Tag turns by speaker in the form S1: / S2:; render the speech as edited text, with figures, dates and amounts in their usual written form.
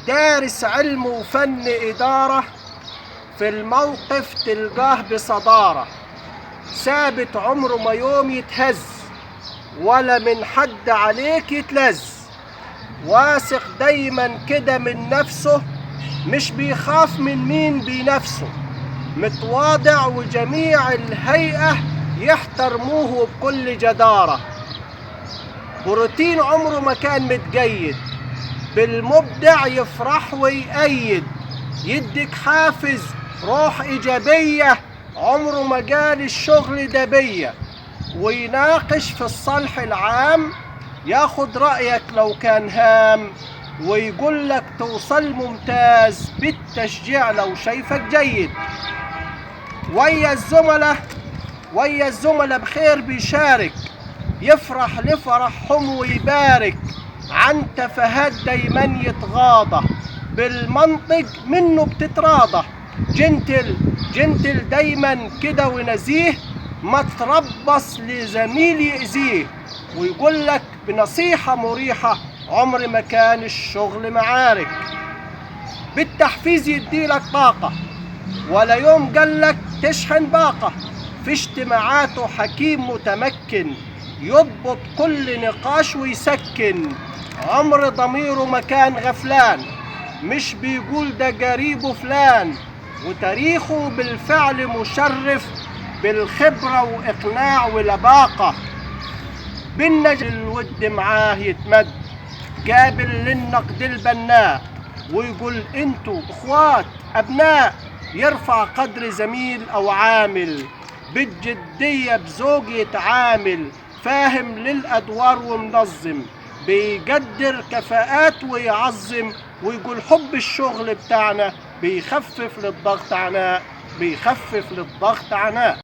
S1: دارس علم وفن إدارة، في الموقف تلقاه بصدارة، ثابت عمره ما يوم يتهز، ولا من حد عليك يتلز، واثق دايما كده من نفسه، مش بيخاف من مين بينافسه، متواضع وجميع الهيئة يحترموه بكل جدارة، بروتين عمره ما كان متجيد، بالمبدع يفرح ويأيد، يديك حافز روح إيجابية، عمره ما قال الشغل ده بيا، ويناقش في الصلح العام، ياخد رأيك لو كان هام، ويقول لك توصل ممتاز بالتشجيع لو شايفك جيد. ويا الزملاء بخير بيشارك، يفرح لفرحهم ويبارك، عن تفاهات دايما يتغاضى، بالمنطق منه بتتراضى، جنتل دايما كده ونزيه، ما تربص لزميل يأذيه، ويقول لك بنصيحة مريحة عمر ما كان الشغل معارك، بالتحفيز يديلك طاقة، ولا يوم قالك تشحن باقة، في اجتماعاته حكيم متمكن، يضبط كل نقاش ويسكن، عمر ضميره ما كان غفلان، مش بيقول ده قريبه فلان، وتاريخه بالفعل مشرف، بالخبرة وإقناع ولباقة، بالنجل الود معاه يتمد، قابل للنقد البناء، ويقول انتوا اخوات ابناء، يرفع قدر زميل او عامل، بالجدية بذوق يتعامل، فاهم للادوار ومنظم، بيقدر كفاءات ويعظم، ويقول حب الشغل بتاعنا بيخفف للضغط عناء.